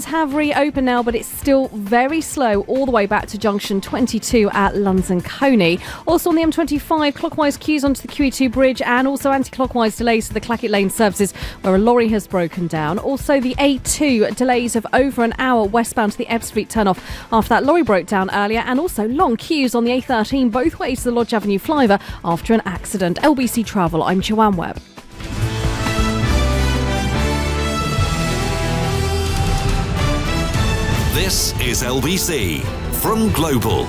Have reopened now, but it's still very slow all the way back to junction 22 at London Coney. Also on the M25, clockwise queues onto the QE2 bridge and also anti-clockwise delays to the Clackett Lane services where a lorry has broken down. Also the A2 delays of over an hour westbound to the Ebb Street turnoff after that lorry broke down earlier, and also long queues on the A13 both ways to the Lodge Avenue flyover after an accident. LBC Travel, I'm Joanne Webb. This is LBC from Global,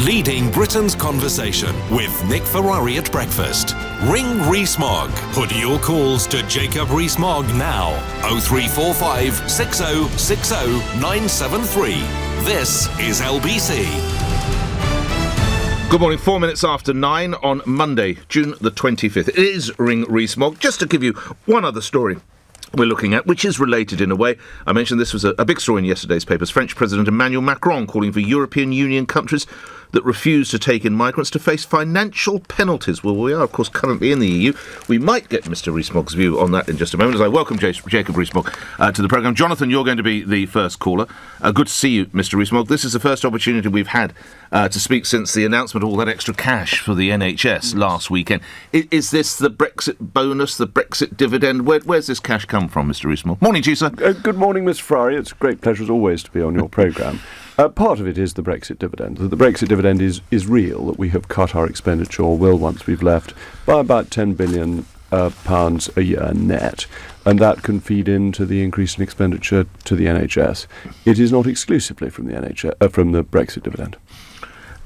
leading Britain's conversation with Nick Ferrari at breakfast. Ring Rees-Mogg. Put your calls to Jacob Rees-Mogg now. 0345 6060 973. This is LBC. Good morning, 4 minutes after 9 on Monday, June the 25th. It is Ring Rees-Mogg. Just to give you one other story we're looking at, which is related in a way. I mentioned this was a big story in yesterday's papers. French President Emmanuel Macron calling for European Union countries that refuse to take in migrants to face financial penalties. Well, we are, of course, currently in the EU. We might get Mr. Rees-Mogg's view on that in just a moment, as I welcome Jacob Rees-Mogg to the programme. Jonathan, you're going to be the first caller. Good to see you, Mr. Rees-Mogg. This is the first opportunity we've had to speak since the announcement of all that extra cash for the NHS last weekend. Is this the Brexit bonus, the Brexit dividend? Where's this cash come from, Mr. Rees-Mogg? Morning to you, sir. Good morning, Mr. Ferrari. It's a great pleasure, as always, to be on your programme. Part of it is the Brexit dividend. The Brexit dividend is real, that we have cut our expenditure, or will once we've left, by about £10 billion a year net, and that can feed into the increase in expenditure to the NHS. It is not exclusively from the NHS, from the Brexit dividend.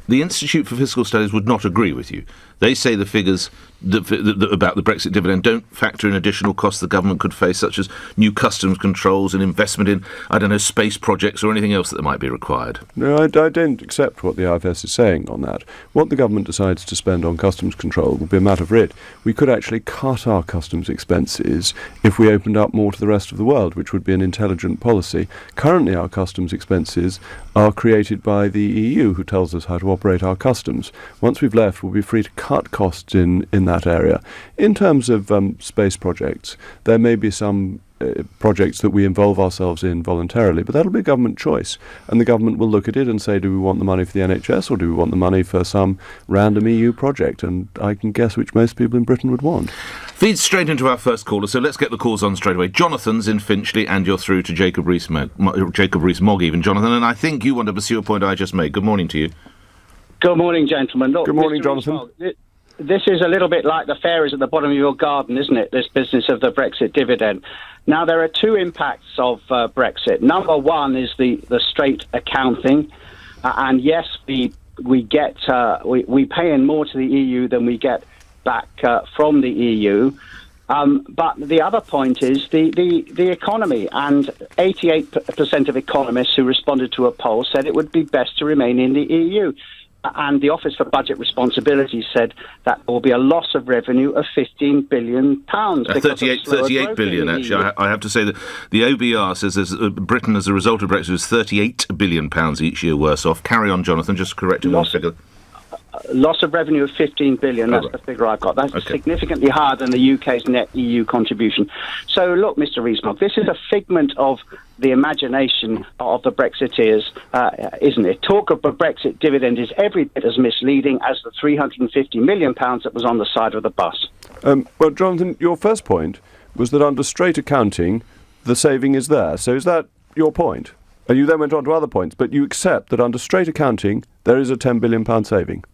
The Institute for Fiscal Studies would not agree with you. They say the figures about the Brexit dividend don't factor in additional costs the government could face, such as new customs controls and investment in, space projects or anything else that might be required. No, I don't accept what the IFS is saying on that. What the government decides to spend on customs control will be a matter for it. We could actually cut our customs expenses if we opened up more to the rest of the world, which would be an intelligent policy. Currently, our customs expenses are created by the EU, who tells us how to operate our customs. Once we've left, we'll be free to cut costs in that area. In terms of space projects, there may be some projects that we involve ourselves in voluntarily, but that'll be a government choice, and the government will look at it and say, do we want the money for the NHS or do we want the money for some random EU project? And I can guess which most people in Britain would want. Feeds straight into our first caller, so let's get the calls on straight away. Jonathan's in Finchley, and you're through to Jacob Rees-Mogg even, Jonathan, and I think you want to pursue a point I just made. Good morning to you. Good morning, gentlemen. Look, good morning, Mr. Jonathan. Rees-Mogg, this is a little bit like the fairies at the bottom of your garden, isn't it, this business of the Brexit dividend? Now, there are two impacts of Brexit. Number one is the straight accounting. And yes, we pay in more to the EU than we get back from the EU. But the other point is the economy. And 88% of economists who responded to a poll said it would be best to remain in the EU. And the Office for Budget Responsibility said that there will be a loss of revenue of £15 billion. 38 billion, actually. I have to say that the OBR says Britain, as a result of Brexit, is £38 billion each year worse off. Carry on, Jonathan, just correcting one figure. Loss of revenue of £15 billion, that's the figure I've got. That's significantly higher than the UK's net EU contribution. So, look, Mr. Rees-Mogg, this is a figment of the imagination of the Brexiteers, isn't it? Talk of a Brexit dividend is every bit as misleading as the £350 million that was on the side of the bus. Well, Jonathan, your first point was that under straight accounting, the saving is there. So is that your point? And you then went on to other points, but you accept that under straight accounting, there is a £10 billion saving.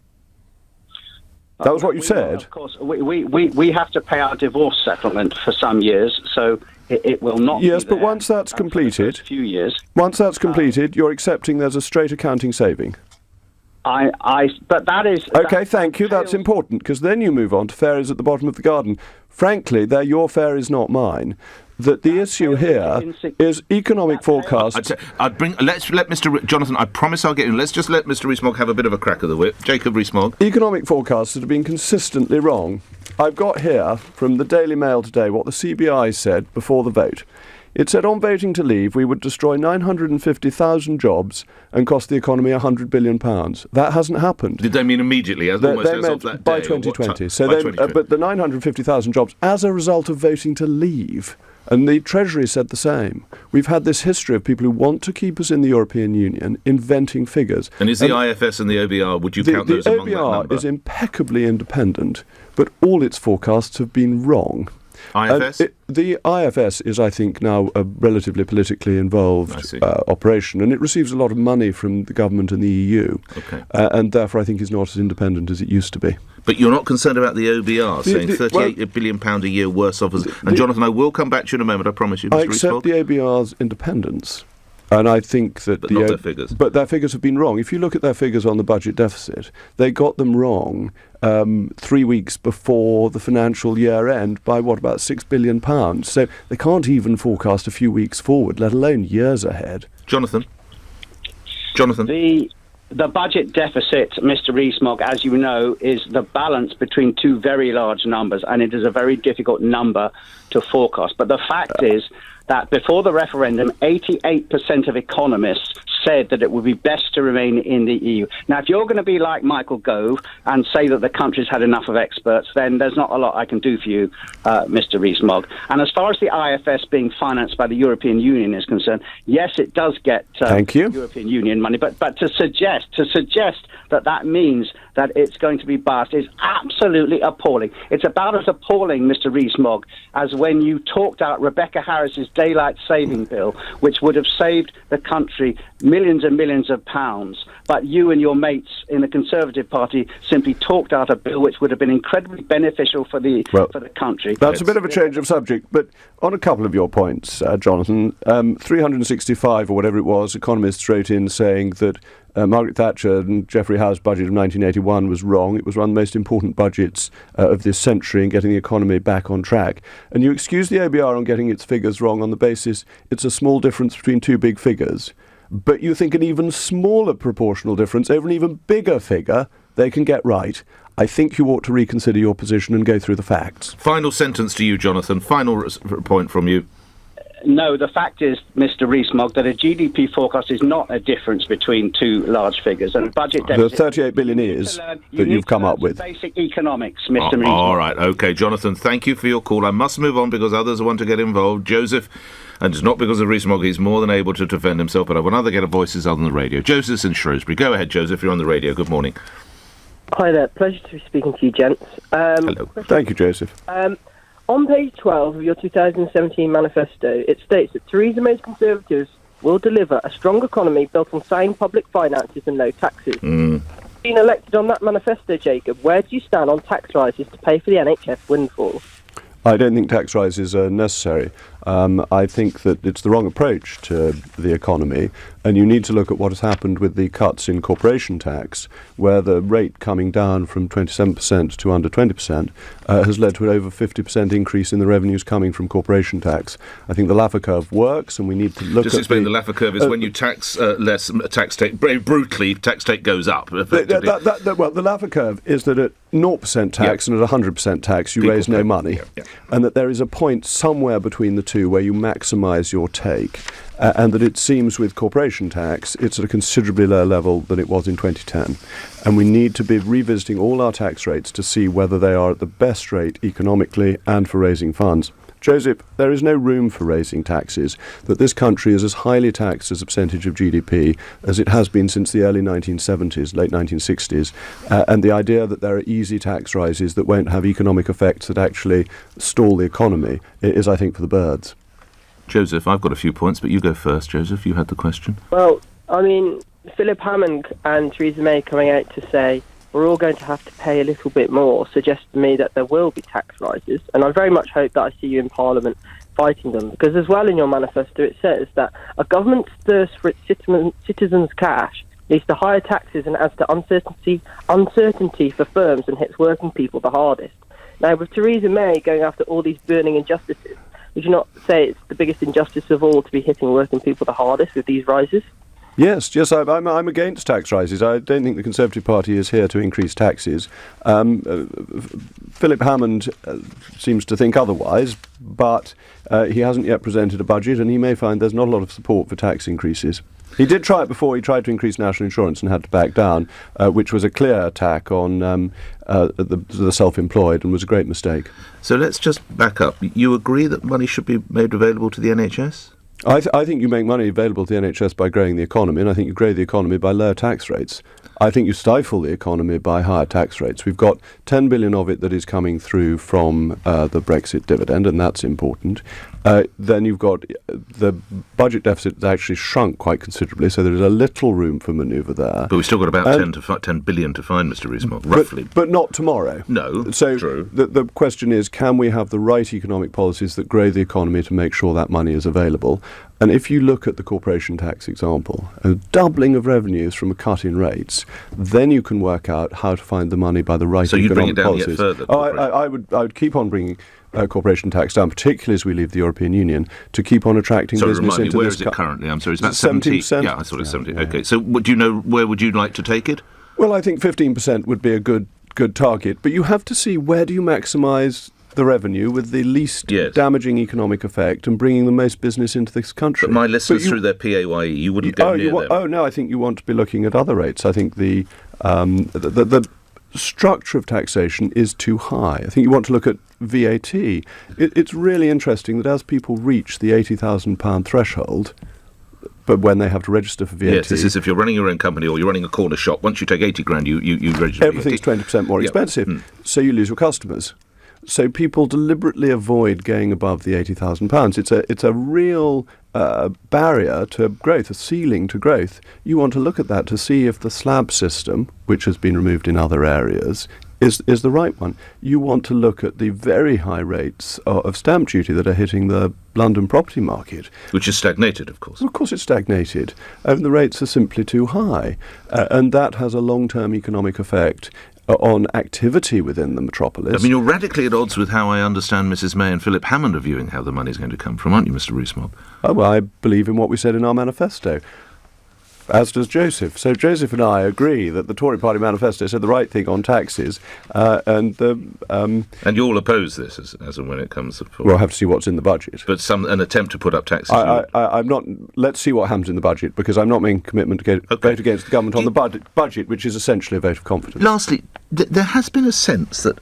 That was what you said. Of course, we have to pay our divorce settlement for some years, so it will not. Yes, but once that's completed, few years. Once that's completed, you're accepting there's a straight accounting saving. But that is okay. Thank you. That's important, because then you move on to fairies at the bottom of the garden. Frankly, they're your fairies, not mine. That the issue here is economic forecasts. Let's let Mr. Jonathan. I promise I'll get in. Let's just let Mr. Rees-Mogg have a bit of a crack of the whip. Jacob Rees-Mogg. Economic forecasts that have been consistently wrong. I've got here from the Daily Mail today what the CBI said before the vote. It said on voting to leave, we would destroy 950,000 jobs and cost the economy £100 billion. That hasn't happened. Did they mean immediately? They meant that by 2020. But the 950,000 jobs as a result of voting to leave. And the Treasury said the same. We've had this history of people who want to keep us in the European Union inventing figures. And is the IFS and the OBR, would you count those among that number? The OBR is impeccably independent, but all its forecasts have been wrong. IFS? The IFS is, I think, now a relatively politically involved operation, and it receives a lot of money from the government and the EU, and therefore I think is not as independent as it used to be. But you're not concerned about the OBR, saying £38 billion a year worse off. And Jonathan, I will come back to you in a moment, I promise you, Mr. I accept the OBR's independence. And I think that not their figures. But their figures have been wrong. If you look at their figures on the budget deficit, they got them wrong 3 weeks before the financial year end by about £6 billion. So they can't even forecast a few weeks forward, let alone years ahead. Jonathan. The budget deficit, Mr. Rees-Mogg, as you know, is the balance between two very large numbers, and it is a very difficult number to forecast. But the fact is that before the referendum, 88% of economists said that it would be best to remain in the EU. Now, if you're going to be like Michael Gove and say that the country's had enough of experts, then there's not a lot I can do for you, Mr. Rees-Mogg. And as far as the IFS being financed by the European Union is concerned, yes, it does get European Union money, but to suggest that means that it's going to be biased is absolutely appalling. It's about as appalling, Mr. Rees-Mogg, as when you talked out Rebecca Harris's daylight saving bill, which would have saved the country millions and millions of pounds, but you and your mates in the Conservative Party simply talked out a bill which would have been incredibly beneficial for the country. That's a bit of a change of subject, but on a couple of your points, Jonathan, 365 or whatever it was, economists wrote in saying that Margaret Thatcher and Geoffrey Howe's budget of 1981 was wrong. It was one of the most important budgets of this century in getting the economy back on track. And you excuse the OBR on getting its figures wrong on the basis it's a small difference between two big figures. But you think an even smaller proportional difference over an even bigger figure they can get right. I think you ought to reconsider your position and go through the facts. Final sentence to you, Jonathan. Final point from you. No, the fact is, Mr. Rees-Mogg, that a GDP forecast is not a difference between two large figures. And budget deficit... The 38 billion is that you've come up with. Basic economics, Mr. Rees-Mogg. All right, OK. Jonathan, thank you for your call. I must move on because others want to get involved. Joseph, and it's not because of Rees-Mogg, he's more than able to defend himself, but I want other get voices other than the radio. Joseph's in Shrewsbury. Go ahead, Joseph, you're on the radio. Good morning. Hi there. Pleasure to be speaking to you, gents. Hello. Thank you, Joseph. On page 12 of your 2017 manifesto, it states that Theresa May's Conservatives will deliver a strong economy built on sound public finances and no taxes. Being elected on that manifesto, Jacob, where do you stand on tax rises to pay for the NHS windfall? I don't think tax rises are necessary. I think that it's the wrong approach to the economy, and you need to look at what has happened with the cuts in corporation tax, where the rate coming down from 27% to under 20% has led to an over 50% increase in the revenues coming from corporation tax. I think the Laffer curve works, and we need to look Just at explain the Laffer curve is when you tax less, tax take, very brutally, tax take goes up. Well, the Laffer curve is that at 0% tax and at 100% tax you raise no money, and that there is a point somewhere between the two where you maximise your take, and that it seems with corporation tax it's at a considerably lower level than it was in 2010, and we need to be revisiting all our tax rates to see whether they are at the best rate economically and for raising funds. Joseph, there is no room for raising taxes, that this country is as highly taxed as a percentage of GDP as it has been since the early 1970s, late 1960s, and the idea that there are easy tax rises that won't have economic effects that actually stall the economy is, I think, for the birds. Joseph, I've got a few points, but you go first, Joseph. You had the question. Well, I mean, Philip Hammond and Theresa May coming out to say we're all going to have to pay a little bit more suggests to me that there will be tax rises, and I very much hope that I see you in Parliament fighting them, because as well in your manifesto it says that a government's thirst for its citizens' cash leads to higher taxes and adds to uncertainty for firms and hits working people the hardest. Now, with Theresa May going after all these burning injustices, would you not say it's the biggest injustice of all to be hitting working people the hardest with these rises? Yes, I'm against tax rises. I don't think the Conservative Party is here to increase taxes. Philip Hammond seems to think otherwise, but He hasn't yet presented a budget, and he may find there's not a lot of support for tax increases. He did try it before. He tried to increase national insurance and had to back down, which was a clear attack on the self-employed and was a great mistake. So let's just back up. You agree that money should be made available to the NHS? I think you make money available to the NHS by growing the economy, and I think you grow the economy by lower tax rates. I think you stifle the economy by higher tax rates. We've got 10 billion of it that is coming through from the Brexit dividend, and that's important. Then you've got the budget deficit has actually shrunk quite considerably, so there is a little room for manoeuvre there. But we've still got about 10 billion to find, Mr. Rees-Mogg, roughly. But not tomorrow. No, so true. The question is, can we have the right economic policies that grow the economy to make sure that money is available? And if you look at the corporation tax example, a doubling of revenues from a cut in rates, then you can work out how to find the money by the right economic policies. So you'd bring it down yet further? I would keep on bringing corporation tax down, particularly as we leave the European Union, to keep on attracting business into this. Where is it currently? I'm sorry, it's about 70%. Yeah, I thought it was 70. Okay, so do you know where would you like to take it? Well, I think 15% would be a good target, but you have to see where do you maximise the revenue with the least damaging economic effect and bringing the most business into this country. But my listeners through their PAYE, you wouldn't go near them. Oh, no, I think you want to be looking at other rates. I think the structure of taxation is too high. I think you want to look at VAT. It's really interesting that as people reach the £80,000 threshold, but when they have to register for VAT... Yes, this is if you're running your own company or you're running a corner shop. Once you take 80 grand, you register everything's VAT. 20% more expensive, so you lose your customers. So people deliberately avoid going above the £80,000. It's a real barrier to growth, a ceiling to growth. You want to look at that to see if the slab system, which has been removed in other areas, is the right one. You want to look at the very high rates of stamp duty that are hitting the London property market. Which is stagnated, of course. Of course it's stagnated. And the rates are simply too high. And that has a long-term economic effect on activity within the metropolis. I mean, you're radically at odds with how I understand Mrs May and Philip Hammond are viewing how the money's going to come from, aren't you, Mr Rees-Mogg? Oh, well, I believe in what we said in our manifesto, as does Joseph. So Joseph and I agree that the Tory party manifesto said the right thing on taxes, and you all oppose this as and when it comes forward. We'll have to see what's in the budget. But an attempt to put up taxes. I'm not. Let's see what happens in the budget, because I'm not making a commitment to vote against the government on the budget, which is essentially a vote of confidence. Lastly, there has been a sense that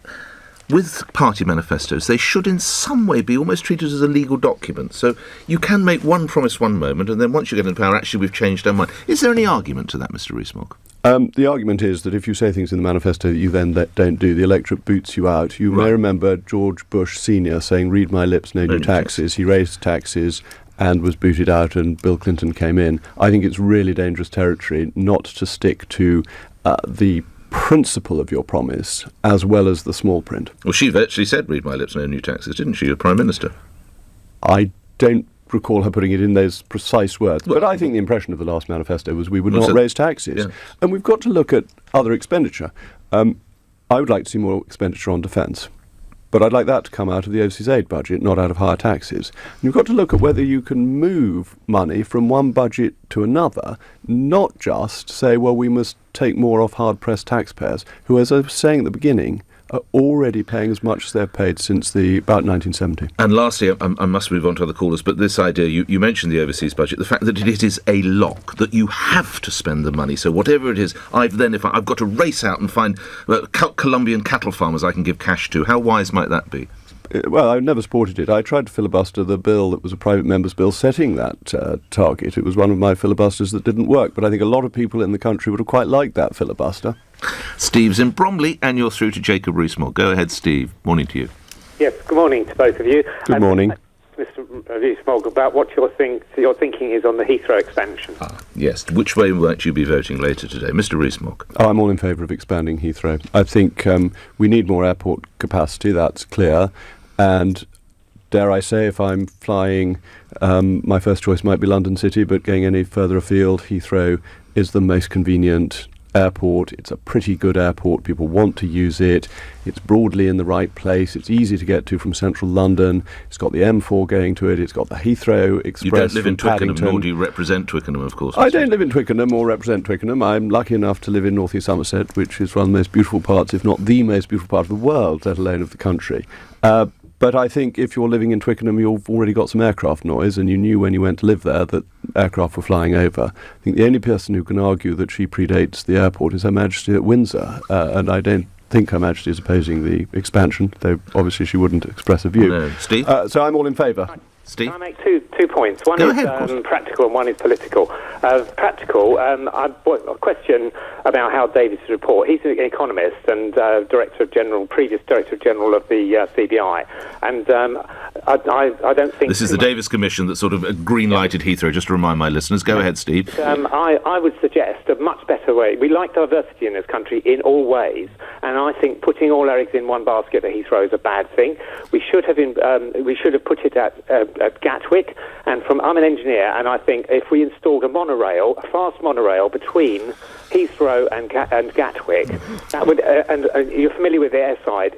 with party manifestos, they should in some way be almost treated as a legal document. So you can make one promise one moment, and then once you get into power, actually we've changed our mind. Is there any argument to that, Mr Rees-Mogg? The argument is that if you say things in the manifesto that you then don't do, the electorate boots you out. You may remember George Bush Sr. saying, "Read my lips, no new taxes." He raised taxes and was booted out, and Bill Clinton came in. I think it's really dangerous territory not to stick to the principle of your promise as well as the small print. Well, she virtually said, "Read my lips, no new taxes," didn't she, the Prime Minister? I don't recall her putting it in those precise words, but I think the impression of the last manifesto was we would not raise taxes. Yeah. And we've got to look at other expenditure. I would like to see more expenditure on defence, but I'd like that to come out of the overseas aid budget, not out of higher taxes. And you've got to look at whether you can move money from one budget to another, not just say, well, we must take more off hard-pressed taxpayers, who, as I was saying at the beginning, are already paying as much as they've paid since about 1970. And lastly, I must move on to other callers, but this idea, you mentioned the overseas budget, the fact that it is a lock, that you have to spend the money, so whatever it is, if I've got to race out and find Colombian cattle farmers I can give cash to, how wise might that be? Well, I've never supported it. I tried to filibuster the bill that was a private member's bill setting that target. It was one of my filibusters that didn't work, but I think a lot of people in the country would have quite liked that filibuster. Steve's in Bromley, and you're through to Jacob Rees-Mogg. Go ahead, Steve. Morning to you. Yes, good morning to both of you. Good morning. Mr Rees-Mogg, about what your thinking is on the Heathrow expansion. Yes. Which way might you be voting later today? Mr Rees-Mogg. I'm all in favour of expanding Heathrow. I think we need more airport capacity, that's clear. And dare I say, if I'm flying, my first choice might be London City, but going any further afield, Heathrow is the most convenient airport. It's a pretty good airport. People want to use it. It's broadly in the right place. It's easy to get to from central London. It's got the M4 going to it. It's got the Heathrow Express. You don't live in from Twickenham, Paddington. nor do you represent Twickenham, of course. I don't live in Twickenham or represent Twickenham. I'm lucky enough to live in North East Somerset, which is one of the most beautiful parts, if not the most beautiful part of the world, let alone of the country. But I think if you're living in Twickenham, you've already got some aircraft noise, and you knew when you went to live there that aircraft were flying over. I think the only person who can argue that she predates the airport is Her Majesty at Windsor, and I don't think Her Majesty is opposing the expansion, though obviously she wouldn't express a view. No. Steve? So I'm all in favour. Steve? Can I make two points? One Go is ahead, practical and one is political. Practical, a question about how David's report. He's an economist and previous Director General of the CBI. And I don't think... This is the Davis Commission that sort of green-lighted Heathrow, just to remind my listeners. Go ahead, Steve. I would suggest a much better way. We like diversity in this country in all ways, and I think putting all our eggs in one basket at Heathrow is a bad thing. We should have put it at Gatwick, and I'm an engineer, and I think if we installed a fast monorail between Heathrow and Gatwick, that would, and you're familiar with the airside,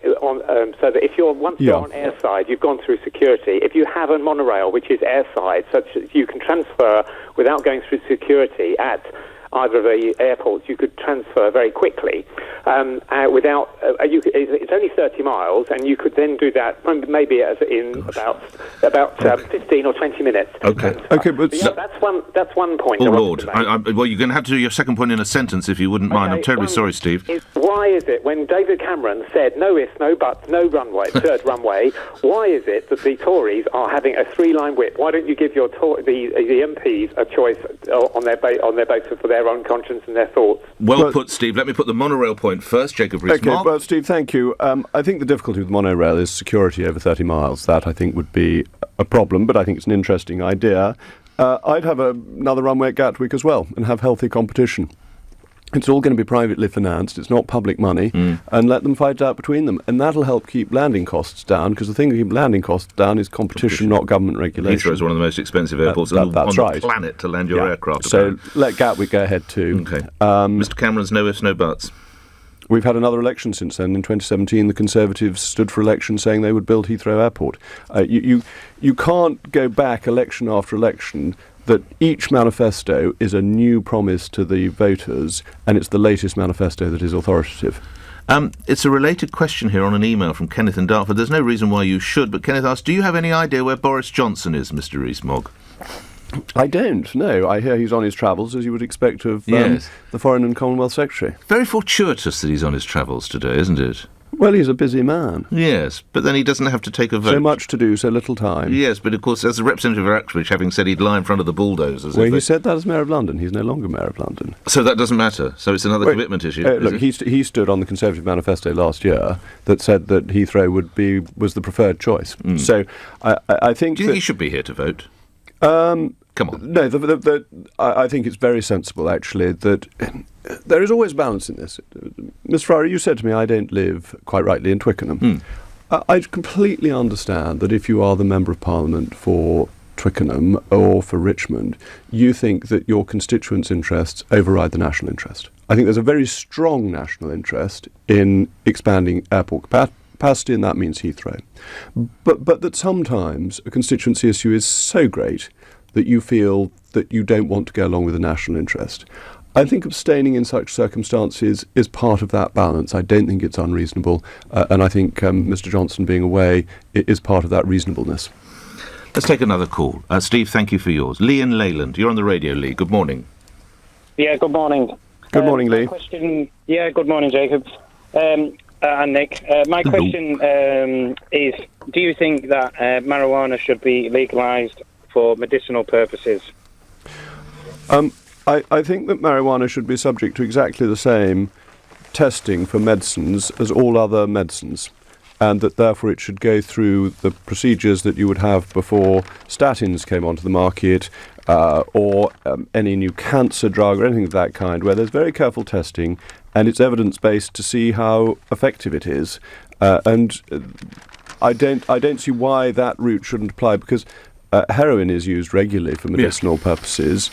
so that if you're on airside, you've gone through security. If you have a monorail which is airside, such that you can transfer without going through security at either of the airports, you could transfer very quickly it's only 30 miles, and you could then do that maybe in about 15 or 20 minutes. Okay, but that's one point. Oh Lord! Well, you're going to have to do your second point in a sentence if you wouldn't mind. I'm terribly sorry, Steve. Why is it when David Cameron said no ifs, no buts, no runway, third runway? Why is it that the Tories are having a 3-line whip? Why don't you give the MPs a choice on their basis for their own conscience and their thoughts? Well put, Steve. Let me put the monorail point first, Jacob Rees-Mogg. Okay, well, Steve, thank you. I think the difficulty with monorail is security over 30 miles. That, I think, would be a problem, but I think it's an interesting idea. I'd have another runway at Gatwick as well and have healthy competition. It's all going to be privately financed, it's not public money, and let them fight it out between them. And that'll help keep landing costs down, because the thing that keeps landing costs down is competition, not government regulation. Heathrow is one of the most expensive airports on the planet to land your aircraft. So let Gatwick go ahead too. Okay. Mr Cameron's no ifs, no buts. We've had another election since then. In 2017, the Conservatives stood for election saying they would build Heathrow Airport. You can't go back election after election, that each manifesto is a new promise to the voters, and it's the latest manifesto that is authoritative. It's a related question here on an email from Kenneth in Dartford. There's no reason why you should, but Kenneth asks, do you have any idea where Boris Johnson is, Mr Rees-Mogg? I don't know. I hear he's on his travels, as you would expect of the Foreign and Commonwealth Secretary. Very fortuitous that he's on his travels today, isn't it? Well, he's a busy man. Yes, but then he doesn't have to take a vote. So much to do, so little time. Yes, but of course, as the representative of Uxbridge, having said he'd lie in front of the bulldozers... Well, he said that as Mayor of London. He's no longer Mayor of London. So that doesn't matter. So it's another commitment issue. Look, he stood on the Conservative manifesto last year that said that Heathrow was the preferred choice. So I think... Do you think he should be here to vote? Come on. No, I think it's very sensible, actually, that there is always balance in this. Ms Ferrari, you said to me, I don't live, quite rightly, in Twickenham. I completely understand that if you are the Member of Parliament for Twickenham or for Richmond, you think that your constituents' interests override the national interest. I think there's a very strong national interest in expanding airport capacity, and that means Heathrow. But that sometimes a constituency issue is so great that you feel that you don't want to go along with the national interest. I think abstaining in such circumstances is part of that balance. I don't think it's unreasonable, and I think Mr Johnson being away is part of that reasonableness. Let's take another call. Steve, thank you for yours. Lee in Leyland, you're on the radio, Lee. Good morning. Yeah, good morning. Good morning, Lee. Good morning, Jacob. And Nick. My question is, do you think that marijuana should be legalised for medicinal purposes? I think that marijuana should be subject to exactly the same testing for medicines as all other medicines, and that therefore it should go through the procedures that you would have before statins came onto the market, or any new cancer drug or anything of that kind, where there's very careful testing and it's evidence-based to see how effective it is. And I don't see why that route shouldn't apply, because heroin is used regularly for medicinal purposes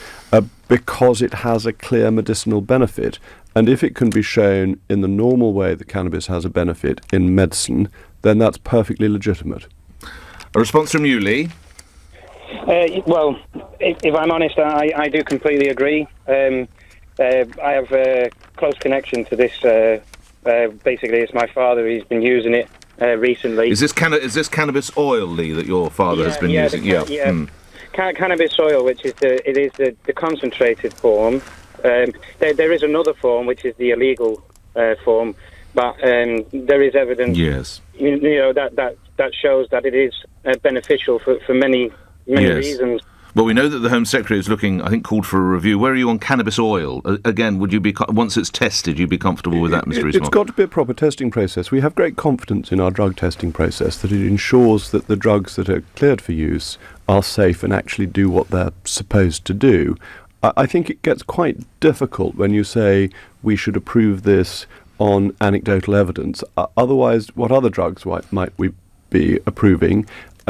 because it has a clear medicinal benefit. And if it can be shown in the normal way that cannabis has a benefit in medicine, then that's perfectly legitimate. A response from you, Lee? Well, if I'm honest, I do completely agree. I have a close connection to this. Basically, it's my father. He's been using it recently. Is this cannabis oil, Lee, that your father has been using? Cannabis oil, which is the concentrated form. There is another form, which is the illegal form, but there is evidence. Yes. That shows that it is beneficial for many reasons. Well, we know that the Home Secretary is looking, I think, called for a review. Where are you on cannabis oil? Again, would you be, once it's tested, you'd be comfortable with that, Mr. Rees-Mogg? It's got to be a proper testing process. We have great confidence in our drug testing process that it ensures that the drugs that are cleared for use are safe and actually do what they're supposed to do. I think it gets quite difficult when you say we should approve this on anecdotal evidence. Otherwise, what other drugs might we be approving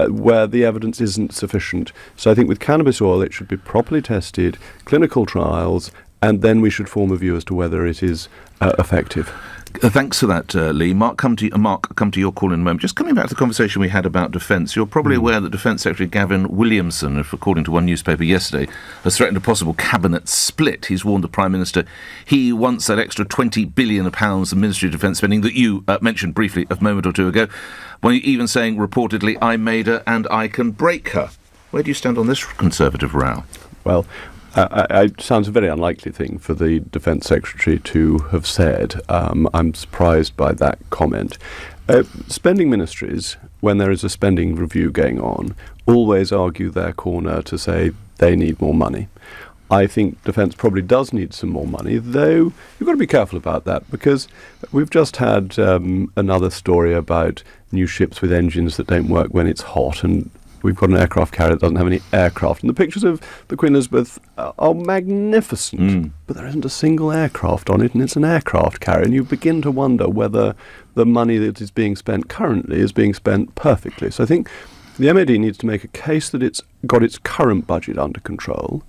where the evidence isn't sufficient? So I think with cannabis oil, it should be properly tested, clinical trials, and then we should form a view as to whether it is effective. Thanks for that, Lee. Mark, come to your call in a moment. Just coming back to the conversation we had about defence, you're probably aware that Defence Secretary Gavin Williamson, according to one newspaper yesterday, has threatened a possible cabinet split. He's warned the Prime Minister he wants that extra £20 billion of Ministry of Defence spending that you mentioned briefly a moment or two ago, when even saying, reportedly, I made her and I can break her. Where do you stand on this Conservative row? Well, it sounds a very unlikely thing for the Defence Secretary to have said. I'm surprised by that comment. Spending ministries, when there is a spending review going on, always argue their corner to say they need more money. I think Defence probably does need some more money, though you've got to be careful about that, because we've just had another story about new ships with engines that don't work when it's hot, and we've got an aircraft carrier that doesn't have any aircraft. And the pictures of the Queen Elizabeth are magnificent, but there isn't a single aircraft on it, and it's an aircraft carrier. And you begin to wonder whether the money that is being spent currently is being spent perfectly. So I think the MOD needs to make a case that it's got its current budget under control,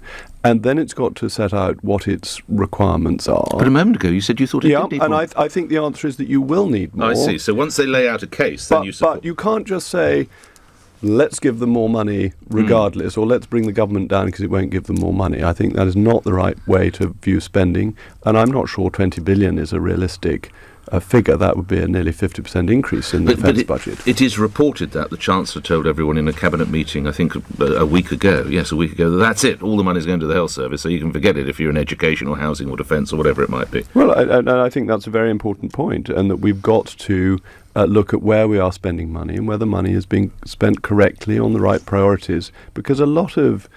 and then it's got to set out what its requirements are. But a moment ago you said you thought it did need more. And I think the answer is that you will need more. I see. So once they lay out a case, then you support. But you can't just say, let's give them more money regardless, or let's bring the government down because it won't give them more money. I think that is not the right way to view spending, and I'm not sure 20 billion is a realistic figure. That would be a nearly 50% increase in the defence budget. It is reported that the Chancellor told everyone in a cabinet meeting, I think a week ago, that that's it, all the money's going to the health service, so you can forget it if you're in education or housing or defence or whatever it might be. Well, and I think that's a very important point, and that we've got to look at where we are spending money and whether money is being spent correctly on the right priorities, because a lot of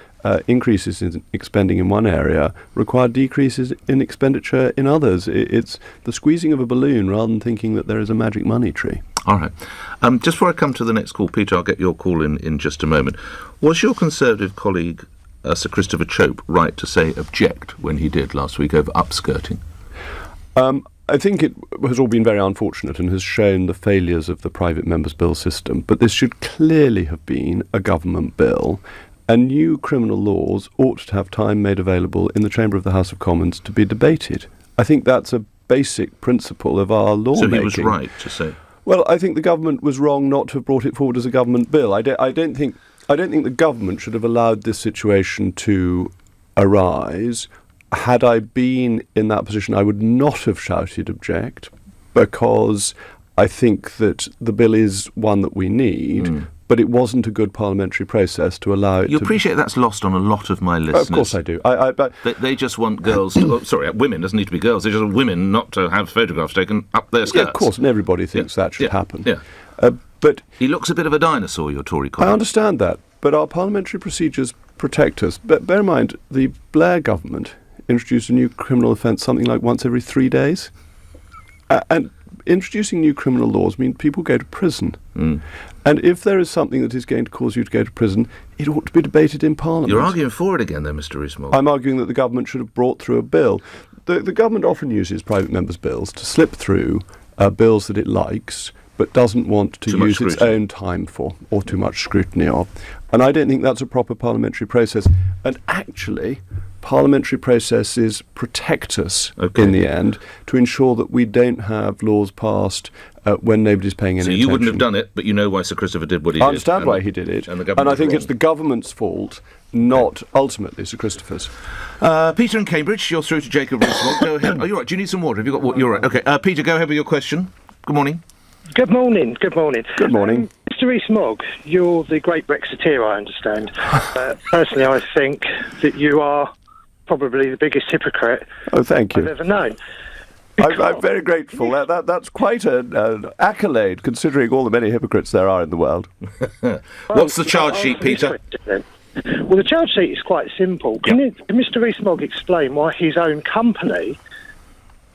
increases in spending in one area require decreases in expenditure in others. It's the squeezing of a balloon rather than thinking that there is a magic money tree. All right. Just before I come to the next call, Peter, I'll get your call in just a moment. Was your Conservative colleague, Sir Christopher Chope, right to say object when he did last week over upskirting? I think it has all been very unfortunate and has shown the failures of the private members' bill system, but this should clearly have been a government bill, and new criminal laws ought to have time made available in the chamber of the House of Commons to be debated. I think that's a basic principle of our lawmaking. So he was right to say? Well, I think the government was wrong not to have brought it forward as a government bill. I don't think the government should have allowed this situation to arise. Had I been in that position, I would not have shouted object, because I think that the bill is one that we need, but it wasn't a good parliamentary process to allow it. You appreciate that's lost on a lot of my listeners. Of course I do. They just want girls women, doesn't need to be girls, they just want women not to have photographs taken up their skirts. Yeah, of course, and everybody thinks that should happen. Yeah. But he looks a bit of a dinosaur, your Tory colleague. I understand that, but our parliamentary procedures protect us. But bear in mind, the Blair government introduced a new criminal offence something like once every 3 days. And introducing new criminal laws means people go to prison. And if there is something that is going to cause you to go to prison, it ought to be debated in Parliament. You're arguing for it again, though, Mr. Rees-Mogg. I'm arguing that the government should have brought through a bill. The government often uses private members' bills to slip through bills that it likes, but doesn't want to use its own time for, or too much scrutiny of. And I don't think that's a proper parliamentary process. And actually, parliamentary processes protect us in the end to ensure that we don't have laws passed when nobody's paying any attention. So you wouldn't have done it, but you know why Sir Christopher did what he did. I understand why he did it. And I think it's the government's fault, not ultimately Sir Christopher's. Peter in Cambridge, you're through to Jacob Rees-Mogg. Go ahead. Oh, you're right. Do you need some water? Have you got water? You're right. Okay. Peter, go ahead with your question. Good morning. Good morning. Good morning. Good morning. Mr. Rees-Mogg, you're the great Brexiteer, I understand. Personally, I think that you are probably the biggest hypocrite Thank you. I've ever known. I'm very grateful. That's quite an accolade, considering all the many hypocrites there are in the world. What's the charge sheet, Peter? Well, the charge sheet is quite simple. Can Mr. Rees-Mogg explain why his own company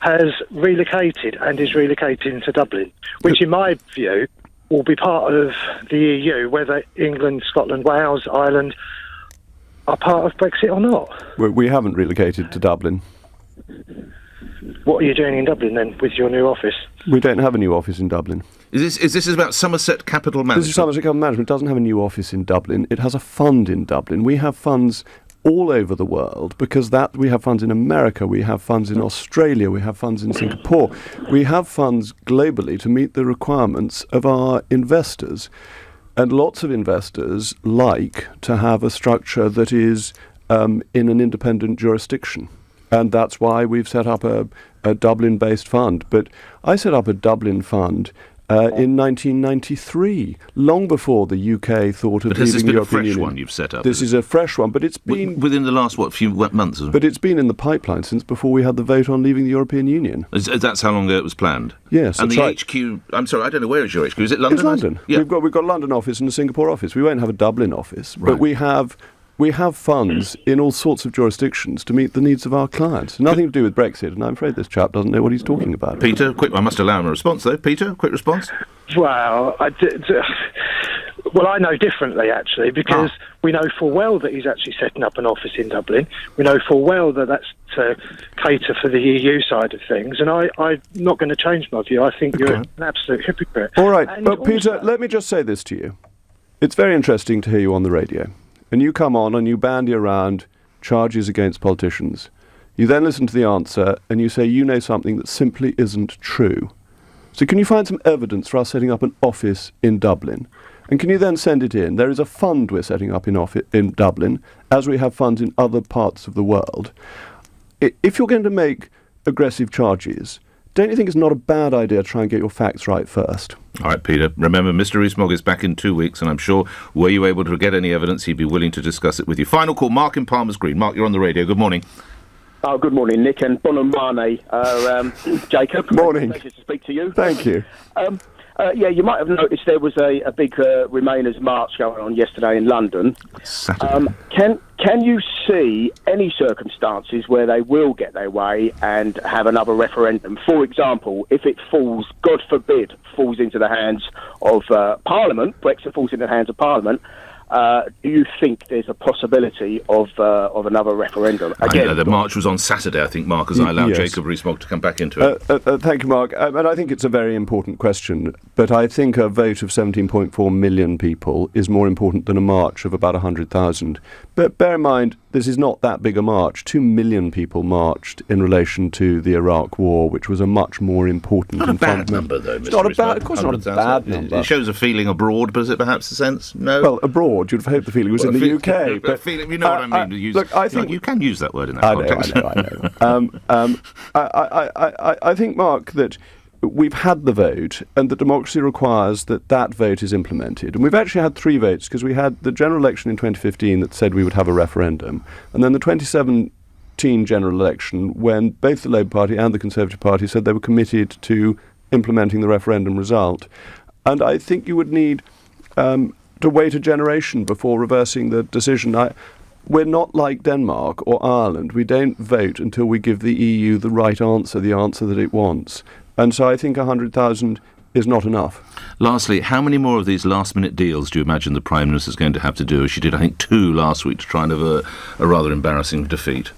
has relocated and is relocating to Dublin, which in my view will be part of the EU, whether England, Scotland, Wales, Ireland are part of Brexit or not? We haven't relocated to Dublin. What are you doing in Dublin then with your new office? We don't have a new office in Dublin. Is this about Somerset Capital Management? This is Somerset Capital Management. It doesn't have a new office in Dublin. It has a fund in Dublin. We have funds all over the world because we have funds in America, we have funds in Australia, we have funds in Singapore. We have funds globally to meet the requirements of our investors. And lots of investors like to have a structure that is in an independent jurisdiction. And that's why we've set up a Dublin-based fund. But I set up a Dublin fund in 1993, long before the UK thought of leaving the European Union. But has this been a fresh one you've set up? This is a fresh one, but it's been... Within the last, few months? But it's been in the pipeline since before we had the vote on leaving the European Union. That's how long ago it was planned? Yes, and that's the right. HQ... I'm sorry, I don't know, where is your HQ? Is it London? It's London. Yeah. We've got a London office and a Singapore office. We won't have a Dublin office, but we have funds in all sorts of jurisdictions to meet the needs of our clients. Nothing to do with Brexit, and I'm afraid this chap doesn't know what he's talking about. Peter, quick, I must allow him a response, though. Peter, quick response? Well, I know differently, actually, because we know full well that he's actually setting up an office in Dublin. We know full well that that's to cater for the EU side of things, and I'm not going to change my view. I think you're an absolute hypocrite. All right, but Peter, let me just say this to you. It's very interesting to hear you on the radio. And you come on and you bandy around charges against politicians. You then listen to the answer and you say you know something that simply isn't true. So can you find some evidence for us setting up an office in Dublin? And can you then send it in? There is a fund we're setting up in Dublin, as we have funds in other parts of the world. If you're going to make aggressive charges, don't you think it's not a bad idea to try and get your facts right first? All right, Peter. Remember, Mr. Rees-Mogg is back in 2 weeks, and I'm sure, were you able to get any evidence, he'd be willing to discuss it with you. Final call, Mark in Palmer's Green. Mark, you're on the radio. Good morning. Oh, good morning, Nick, and Bonamane, Jacob. Morning. Pleasure to speak to you. Thank you. You might have noticed there was a big Remainers march going on yesterday in London. Can you see any circumstances where they will get their way and have another referendum? For example, if it falls, God forbid, falls into the hands of Parliament, Brexit falls into the hands of Parliament, do you think there's a possibility of another referendum? Again, the march was on Saturday, I think, Mark, as I allowed Jacob Rees-Mogg to come back into it. Thank you, Mark. And I think it's a very important question, but I think a vote of 17.4 million people is more important than a march of about 100,000. But bear in mind, this is not that big a march. 2 million people marched in relation to the Iraq War, which was a much more important and bad number, though, Mr. Of course not a bad number. It shows a feeling abroad, but is it perhaps a sense? No. Well, abroad, you'd have hoped the feeling was in the UK. But feeling, you know what I mean? I think you can use that word in that context. I think, Mark, that we've had the vote, and that democracy requires that vote is implemented. And we've actually had 3 votes, because we had the general election in 2015 that said we would have a referendum, and then the 2017 general election when both the Labour Party and the Conservative Party said they were committed to implementing the referendum result. And I think you would need to wait a generation before reversing the decision. We're not like Denmark or Ireland. We don't vote until we give the EU the right answer, the answer that it wants. And so I think 100,000 is not enough. Lastly, how many more of these last-minute deals do you imagine the Prime Minister is going to have to do, as she did, I think, 2 last week to try and avert a rather embarrassing defeat?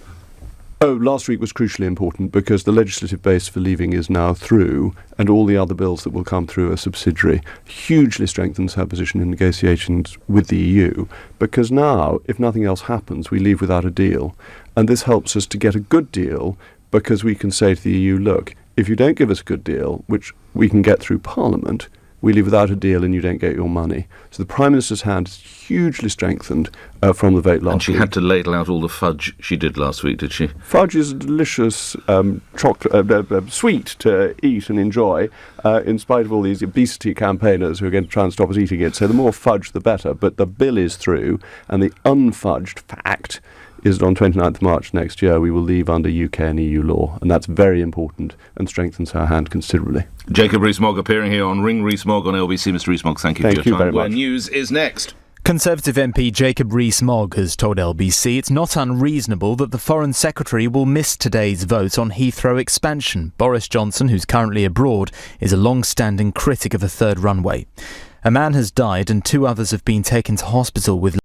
Oh, last week was crucially important because the legislative base for leaving is now through, and all the other bills that will come through are subsidiary. Hugely strengthens her position in negotiations with the EU, because now, if nothing else happens, we leave without a deal. And this helps us to get a good deal, because we can say to the EU, look, if you don't give us a good deal, which we can get through Parliament, we leave without a deal and you don't get your money. So the Prime Minister's hand is hugely strengthened from the vote last week. And she had to ladle out all the fudge she did last week, did she? Fudge is a delicious chocolate, sweet to eat and enjoy, in spite of all these obesity campaigners who are going to try and stop us eating it. So the more fudge, the better. But the bill is through, and the unfudged fact is that on 29th of March next year we will leave under UK and EU law, and that's very important and strengthens our hand considerably. Jacob Rees-Mogg appearing here on Ring Rees-Mogg on LBC. Mr. Rees-Mogg, thank you for your time. Very much. Where news is next. Conservative MP Jacob Rees-Mogg has told LBC it's not unreasonable that the Foreign Secretary will miss today's vote on Heathrow Expansion. Boris Johnson, who's currently abroad, is a long-standing critic of a third runway. A man has died and 2 others have been taken to hospital with